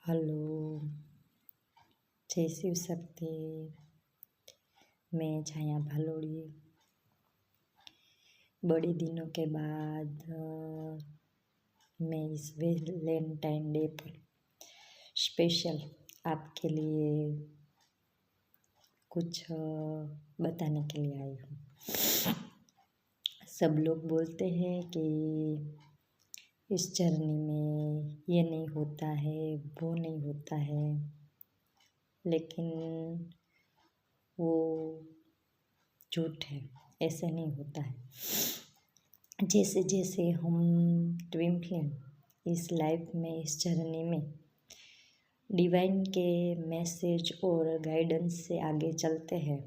Hello. जय शिव शक्ति। मैं छाया भालोड़ी। बड़े दिनों के बाद मैं इस वैलेंटाइन डे पर स्पेशल आपके लिए कुछ बताने के लिए आई हूँ। सब लोग बोलते हैं कि इस जर्नी में ये नहीं होता है, वो नहीं होता है, लेकिन वो झूठ है। ऐसे नहीं होता है। जैसे जैसे हम ट्विंकलिंग इस लाइफ में, इस जर्नी में डिवाइन के मैसेज और गाइडेंस से आगे चलते हैं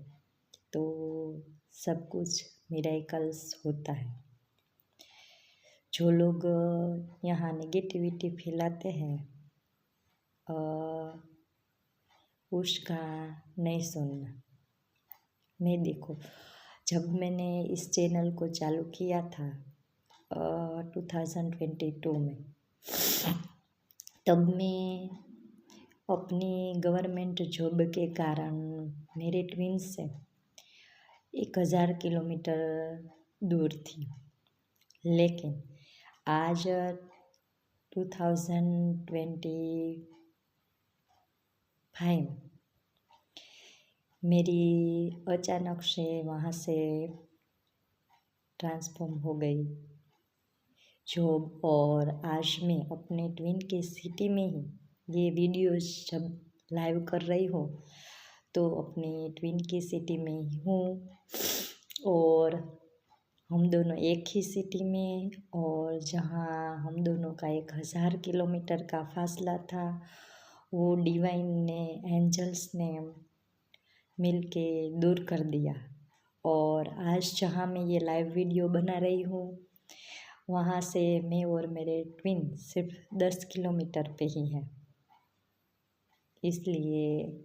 तो सब कुछ मिरेकल्स होता है। जो लोग यहाँ नेगेटिविटी फैलाते हैं उसका नहीं सुनना। मैं देखो, जब मैंने इस चैनल को चालू किया था 2022 में, तब मैं अपनी गवर्नमेंट जॉब के कारण मेरे ट्विंस से 1000 किलोमीटर दूर थी। लेकिन आज 2025 मेरी अचानक से वहाँ से ट्रांसफॉर्म हो गई जॉब, और आज मैं अपने ट्विन के सिटी में ही ये वीडियोस जब लाइव कर रही हूँ तो अपने ट्विन की सिटी में ही हूँ। और हम दोनों एक ही सिटी में, और जहाँ हम दोनों का 1000 किलोमीटर का फासला था वो डिवाइन ने, एंजल्स ने मिल के दूर कर दिया। और आज जहाँ मैं ये लाइव वीडियो बना रही हूँ वहाँ से मैं और मेरे ट्विन सिर्फ 10 किलोमीटर पे ही हैं। इसलिए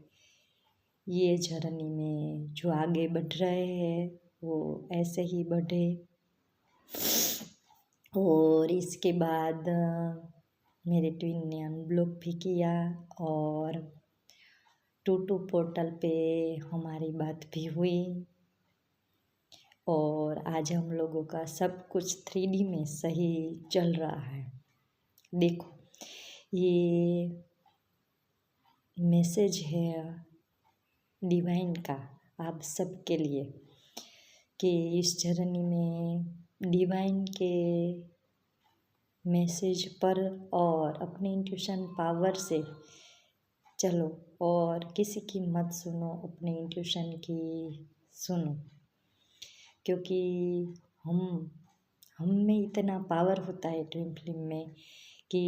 ये जर्नी में जो आगे बढ़ रहे हैं वो ऐसे ही बढ़े। और इसके बाद मेरे ट्विन ने अनब्लॉक भी किया और टूटू पोर्टल पे हमारी बात भी हुई, और आज हम लोगों का सब कुछ 3D में सही चल रहा है। देखो, ये मैसेज है डिवाइन का आप सबके लिए कि इस जर्नी में डिवाइन के मैसेज पर और अपने इंट्यूशन पावर से चलो, और किसी की मत सुनो, अपने इंट्यूशन की सुनो। क्योंकि हम में इतना पावर होता है ड्रीम फिल्म में कि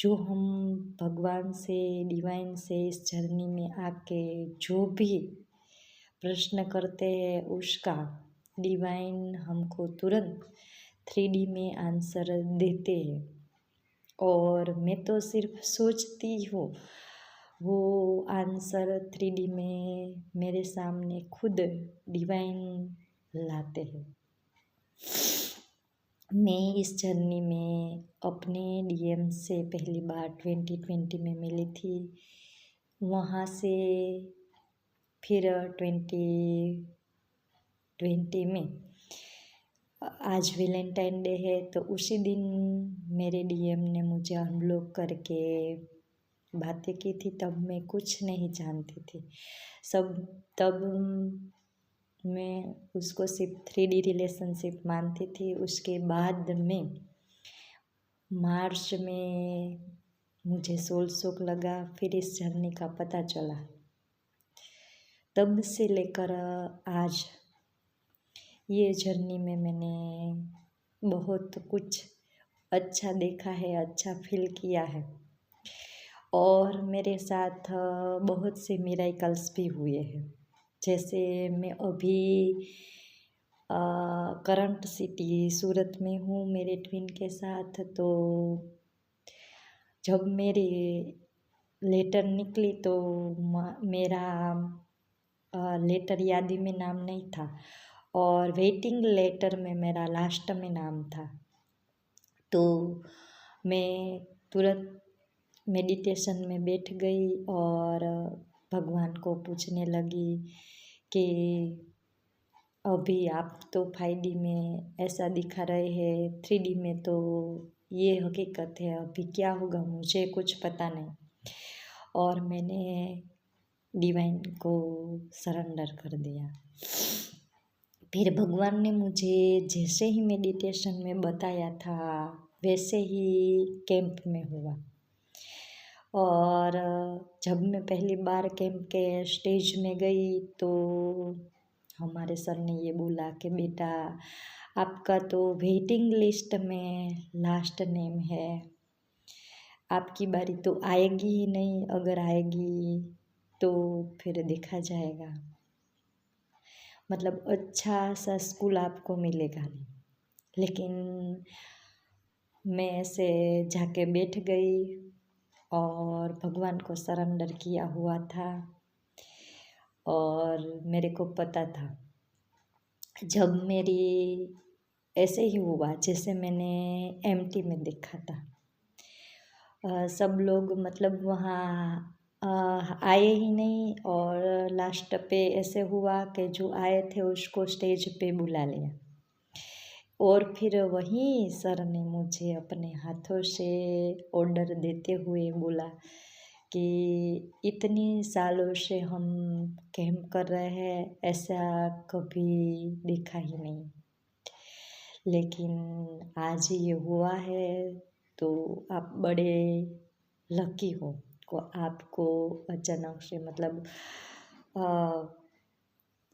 जो हम भगवान से, डिवाइन से इस जर्नी में आके जो भी प्रश्न करते हैं उसका डिवाइन हमको तुरंत 3D में आंसर देते हैं। और मैं तो सिर्फ सोचती हूँ, वो आंसर 3D में मेरे सामने खुद डिवाइन लाते हैं। मैं इस जर्नी में अपने डीएम से पहली बार 2020 में मिली थी। वहाँ से फिर 2020 में आज वैलेंटाइन डे है तो उसी दिन मेरे डीएम ने मुझे अनब्लॉक करके बातें की थी। तब मैं कुछ नहीं जानती थी। तब मैं उसको सिर्फ 3D रिलेशनशिप मानती थी। उसके बाद में मार्च में मुझे सोल शॉक लगा, फिर इस जर्नी का पता चला। तब से लेकर आज ये जर्नी में मैंने बहुत कुछ अच्छा देखा है, अच्छा फील किया है, और मेरे साथ बहुत से मिरेकल्स भी हुए हैं। जैसे मैं अभी करंट सिटी सूरत में हूँ मेरे ट्विन के साथ। तो जब मेरी लेटर निकली तो मेरा लेटर यादी में नाम नहीं था, और वेटिंग लेटर में मेरा लास्ट में नाम था। तो मैं तुरंत मेडिटेशन में बैठ गई और भगवान को पूछने लगी कि अभी आप तो 5D में ऐसा दिखा रहे हैं, 3D में तो ये हकीकत है, अभी क्या होगा मुझे कुछ पता नहीं। और मैंने डिवाइन को सरेंडर कर दिया। फिर भगवान ने मुझे जैसे ही मेडिटेशन में बताया था वैसे ही कैंप में हुआ। और जब मैं पहली बार कैंप के स्टेज में गई तो हमारे सर ने ये बोला कि बेटा आपका तो वेटिंग लिस्ट में लास्ट नेम है, आपकी बारी तो आएगी ही नहीं, अगर आएगी तो फिर देखा जाएगा, मतलब अच्छा सा स्कूल आपको मिलेगा नहीं। लेकिन मैं ऐसे जाके बैठ गई और भगवान को सरेंडर किया हुआ था। और मेरे को पता था जब मेरी ऐसे ही हुआ जैसे मैंने एमटी में देखा था। सब लोग मतलब वहाँ आए ही नहीं और लास्ट पे ऐसे हुआ कि जो आए थे उसको स्टेज पे बुला लिया। और फिर वहीं सर ने मुझे अपने हाथों से ऑर्डर देते हुए बोला कि इतनी सालों से हम कैंप कर रहे हैं, ऐसा कभी देखा ही नहीं, लेकिन आज ये हुआ है तो आप बड़े लकी हो को आपको अचानक से मतलब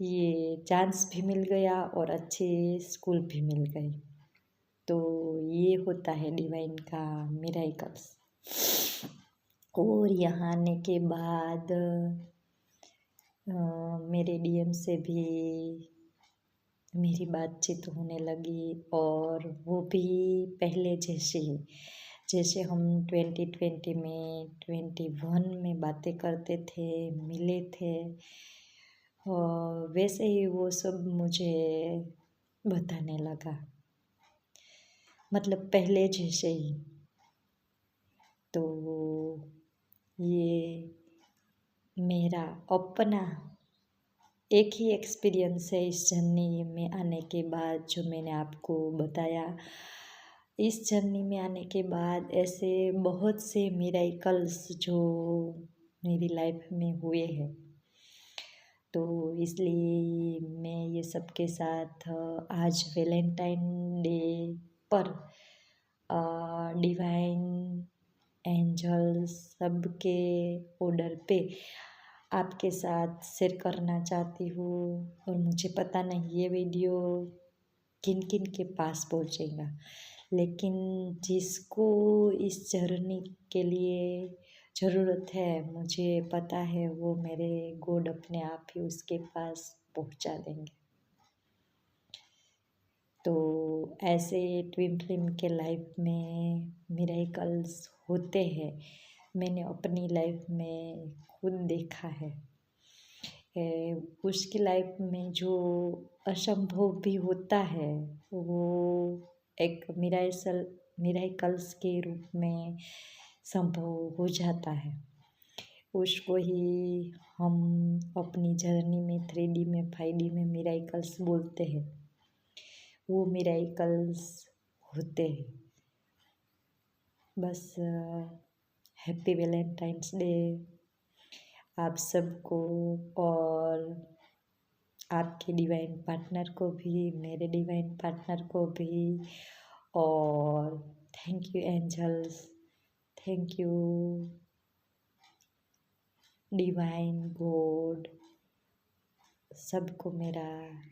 ये चांस भी मिल गया और अच्छे स्कूल भी मिल गए। तो ये होता है डिवाइन का मिरेकल्स। और यहाँ आने के बाद मेरे डीएम से भी मेरी बातचीत होने लगी और वो भी पहले जैसे ही, जैसे हम 2020 में 21 में बातें करते थे, मिले थे, और वैसे ही वो सब मुझे बताने लगा, मतलब पहले जैसे ही। तो ये मेरा अपना एक ही एक्सपीरियंस है इस जर्नी में आने के बाद, जो मैंने आपको बताया। इस जर्नी में आने के बाद ऐसे बहुत से मिरेकल्स जो मेरी लाइफ में हुए हैं, तो इसलिए मैं ये सबके साथ आज वैलेंटाइन डे पर डिवाइन एंजल्स सबके ऑर्डर पे आपके साथ शेयर करना चाहती हूँ। और मुझे पता नहीं ये वीडियो किन किन के पास पहुँचेगा, लेकिन जिसको इस जर्नी के लिए ज़रूरत है, मुझे पता है वो मेरे गॉड अपने आप ही उसके पास पहुँचा देंगे। तो ऐसे ट्विन फ्लेम के लाइफ में मिरेकल्स होते हैं, मैंने अपनी लाइफ में खुद देखा है। उसकी लाइफ में जो असंभव भी होता है वो एक मिरेकल्स के रूप में संभव हो जाता है। उसको ही हम अपनी जर्नी में 3D में 5D में मिरेकल्स बोलते हैं। वो मिरेकल्स होते हैं। बस हैप्पी वैलेंटाइंस डे आप सबको, और आपके डिवाइन पार्टनर को भी, मेरे डिवाइन पार्टनर को भी। और thank you angels, thank you divine god, सबको मेरा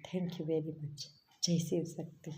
थैंक यू वेरी मच। जय शिव शक्ति।